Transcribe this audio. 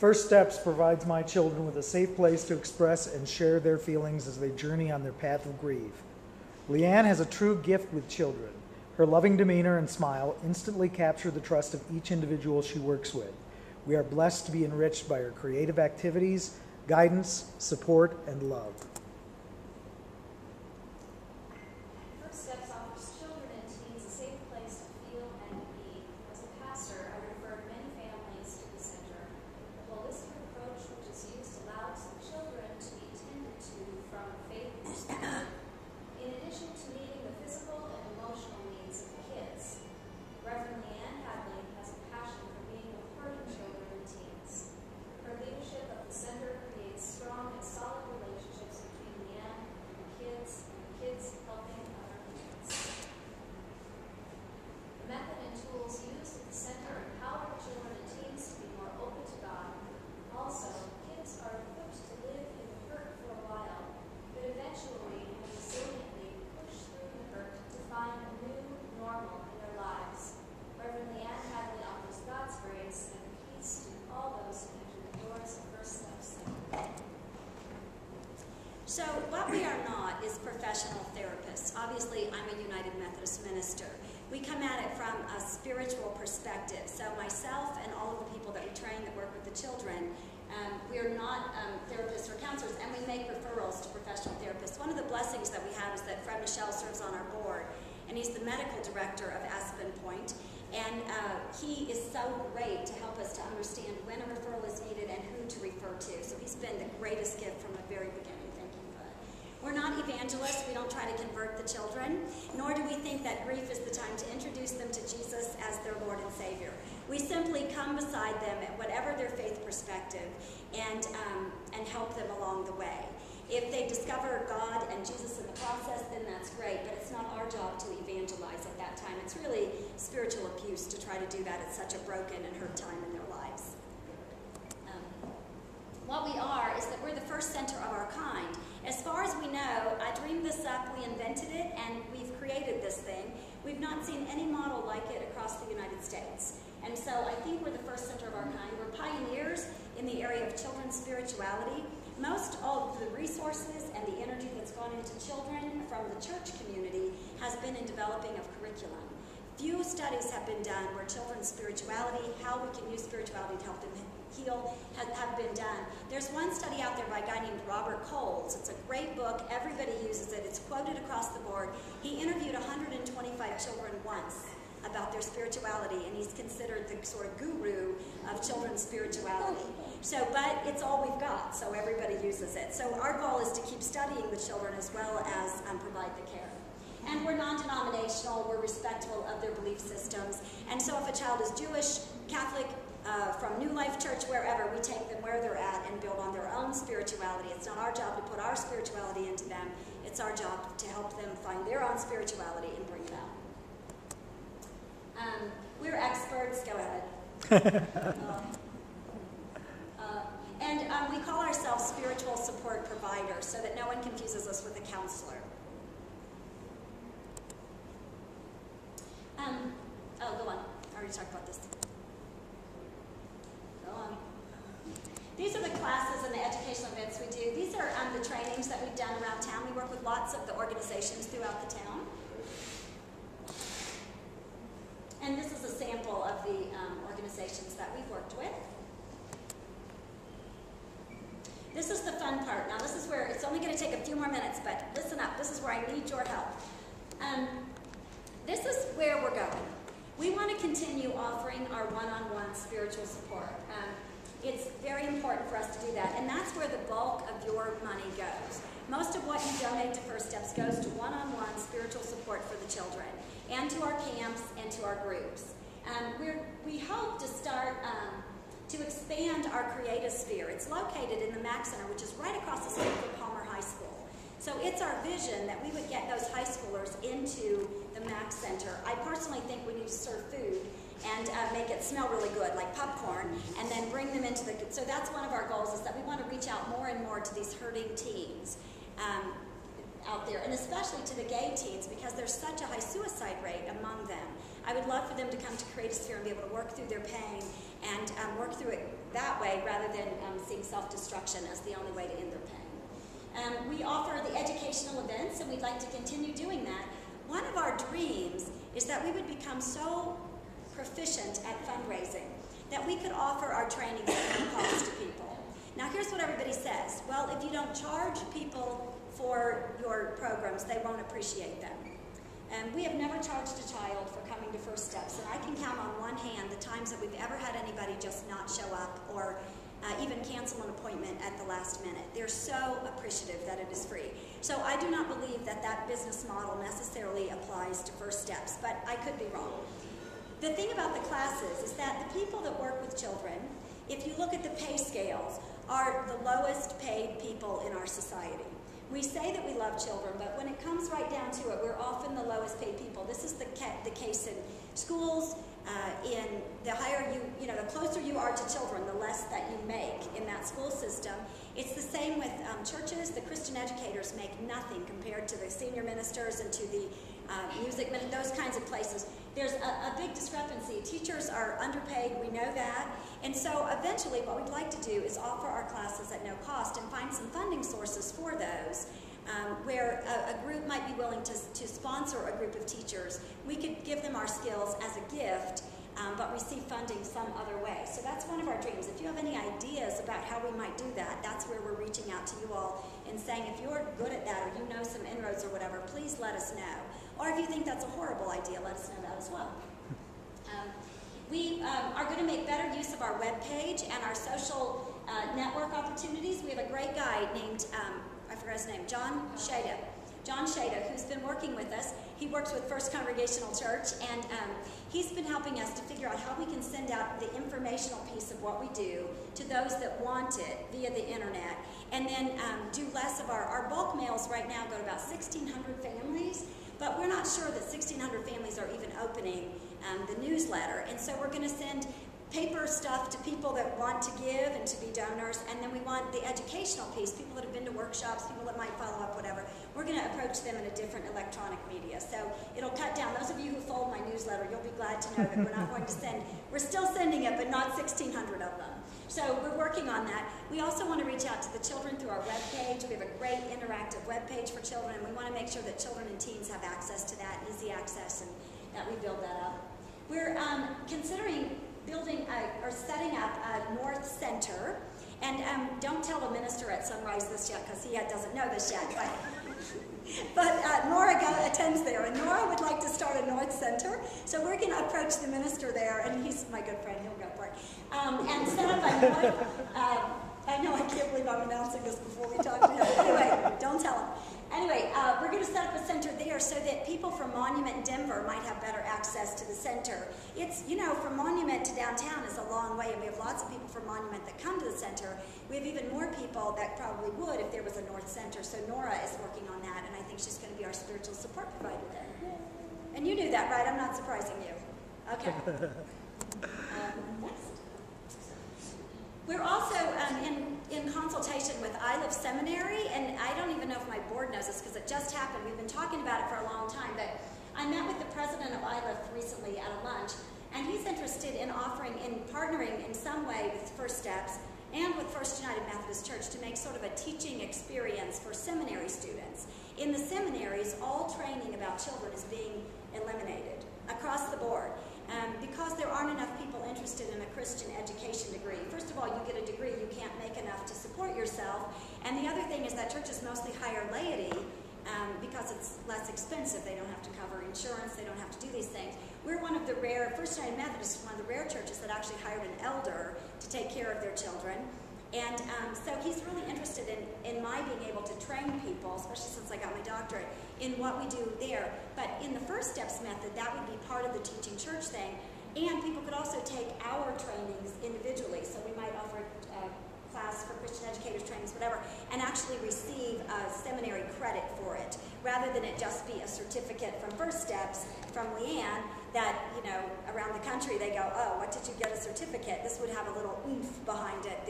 First Steps provides my children with a safe place to express and share their feelings as they journey on their path of grief. Leanne has a true gift with children. Her loving demeanor and smile instantly capture the trust of each individual she works with. We are blessed to be enriched by her creative activities, guidance, support, and love. First Steps offers children and teens a safe place to feel and be. As a pastor, I referred many families to the center. The holistic approach which is used allows children to be tended to from a faith perspective, in addition to meeting the physical and emotional needs of the kids. Reverend Leanne Hadley has a passion for being with hurting children and teens. Her leadership of the center creates strong and solid relationships between Leanne and the kids helping other kids. The method and tools used at the center empower children and teens to be more open to God. Also, kids are equipped to live in the hurt for a while, but eventually and resiliently push through the hurt to find a new normal in their lives. Reverend Leanne Hadley offers God's grace and peace to all those who enter the doors of First Steps Center. So what we are not is professional therapists. Obviously, I'm a United Methodist minister. We come at it from a spiritual perspective. So myself and all of the people that we train that work with the children, we are not therapists or counselors, and we make referrals to professional therapists. One of the blessings that we have is that Fred Michelle serves on our board, and he's the medical director of Aspen Point, and he is so great to help us to understand when a referral is needed and who to refer to. So he's been the greatest gift from the very beginning. We're not evangelists. We don't try to convert the children, nor do we think that grief is the time to introduce them to Jesus as their Lord and Savior. We simply come beside them at whatever their faith perspective and help them along the way. If they discover God and Jesus in the process, then that's great, but it's not our job to evangelize at that time. It's really spiritual abuse to try to do that at such a broken and hurt time in their lives. What we are is that we're the first center of our kind. As far as we know, I dreamed this up, we invented it, and we've created this thing. We've not seen any model like it across the United States. And so I think we're the first center of our kind. We're pioneers in the area of children's spirituality. Most of the resources and the energy that's gone into children from the church community has been in developing of curriculum. Few studies have been done where children's spirituality, how we can use spirituality to help them heal, have been done. There's one study out there by a guy named Robert Coles. It's a great book. Everybody uses it. It's quoted across the board. He interviewed 125 children once about their spirituality, and he's considered the sort of guru of children's spirituality. So, but it's all we've got, so everybody uses it. So our goal is to keep studying the children as well as provide the care. And we're non-denominational. We're respectful of their belief systems. And so if a child is Jewish, Catholic, from New Life Church, wherever, we take them where they're at and build on their own spirituality. It's not our job to put our spirituality into them. It's our job to help them find their own spirituality and bring it out. We're experts. Go ahead. And we call ourselves spiritual support providers so that no one confuses us with a counselor. Oh, go on. I already talked about this. Go on. These are the classes and the educational events we do. These are the trainings that we've done around town. We work with lots of the organizations throughout the town. And this is a sample of the organizations that we've worked with. This is the fun part. Now this is where, it's only going to take a few more minutes, but listen up. This is where I need your help. This is where we're going. We want to continue offering our one-on-one spiritual support. It's very important for us to do that, and that's where the bulk of your money goes. Most of what you donate to First Steps goes to one-on-one spiritual support for the children, and to our camps, and to our groups. We hope to start to expand our creative sphere. It's located in the Mac Center, which is right across the street from Palmer High School. So it's our vision that we would get those high schoolers into the Mac Center. I personally think we need to serve food and make it smell really good, like popcorn, and then bring them into the, so that's one of our goals, is that we want to reach out more and more to these hurting teens. out there, and especially to the gay teens, because there's such a high suicide rate among them. I would love for them to come to Congregational and be able to work through their pain and work through it that way rather than seeing self-destruction as the only way to end their pain. We offer the educational events, and we'd like to continue doing that. One of our dreams is that we would become so proficient at fundraising that we could offer our trainings at no cost to people. Now here's what everybody says. Well, if you don't charge people for your programs, they won't appreciate them. And we have never charged a child for coming to First Steps, and I can count on one hand the times that we've ever had anybody just not show up or even cancel an appointment at the last minute. They're so appreciative that it is free. So I do not believe that that business model necessarily applies to First Steps, but I could be wrong. The thing about the classes is that the people that work with children, if you look at the pay scales, are the lowest paid people in our society. We say that we love children, but when it comes right down to it, we're often the lowest paid people. This is the case in schools, in the higher the closer you are to children, the less that you make in that school system. It's the same with churches. The Christian educators make nothing compared to the senior ministers and to the music ministers, those kinds of places. There's a big discrepancy. Teachers are underpaid, we know that. And so eventually what we'd like to do is offer our classes at no cost and find some funding sources for those. Where a group might be willing to sponsor a group of teachers. We could give them our skills as a gift, but receive funding some other way. So that's one of our dreams. If you have any ideas about how we might do that, that's where we're reaching out to you all and saying, if you're good at that or you know some inroads or whatever, please let us know. Or if you think that's a horrible idea, let us know that as well. We are going to make better use of our webpage and our social network opportunities. We have a great guy named I forgot his name, John Shada, who's been working with us. He works with First Congregational Church, and he's been helping us to figure out how we can send out the informational piece of what we do to those that want it via the internet, and then do less of our bulk mails right now go to about 1,600 families, but we're not sure that 1,600 families are even opening the newsletter, and so we're going to send paper stuff to people that want to give and to be donors, and then we want the educational piece, people that have been to workshops, people that might follow up, whatever. We're going to approach them in a different electronic media. So it'll cut down. Those of you who fold my newsletter, you'll be glad to know that we're not going to send, we're still sending it, but not 1,600 of them. So we're working on that. We also want to reach out to the children through our webpage. We have a great interactive webpage for children, and we want to make sure that children and teens have access to that, easy access, and that we build that up. We're considering building or setting up a North Center, and don't tell the minister at Sunrise this yet, because he doesn't know this yet, but Nora attends there, and Nora would like to start a North Center, so we're going to approach the minister there, and he's my good friend, he'll go for it, and set up a North, I know, I can't believe I'm announcing this before we talk to him, anyway, don't tell him. Anyway, we're going to set up a center there so that people from Monument and Denver might have better access to the center. It's, from Monument to downtown is a long way, and we have lots of people from Monument that come to the center. We have even more people that probably would if there was a North Center, so Nora is working on that, and I think she's going to be our spiritual support provider there. And you knew that, right? I'm not surprising you. Okay. Next. We're also in consultation with I Live Seminary, and I don't even know if my board knows this because it just happened. We've been talking about it for a long time, but I met with the president of I Live recently at a lunch, and he's interested in partnering in some way with First Steps and with First United Methodist Church to make sort of a teaching experience for seminary students. In the seminaries, all training about children is being eliminated across the board. Because there aren't enough people interested in a Christian education degree. First of all, you get a degree, you can't make enough to support yourself. And the other thing is that churches mostly hire laity because it's less expensive. They don't have to cover insurance, they don't have to do these things. We're one of the rare, First United Methodist is one of the rare churches that actually hired an elder to take care of their children. And so he's really interested in my being able to train people, especially since I got my doctorate, in what we do there. But in the First Steps method, that would be part of the teaching church thing. And people could also take our trainings individually. So we might offer a class for Christian educators trainings, whatever, and actually receive seminary credit for it, rather than it just be a certificate from First Steps from Leanne that, around the country they go, oh, what did you get a certificate? This would have a little oomph behind it.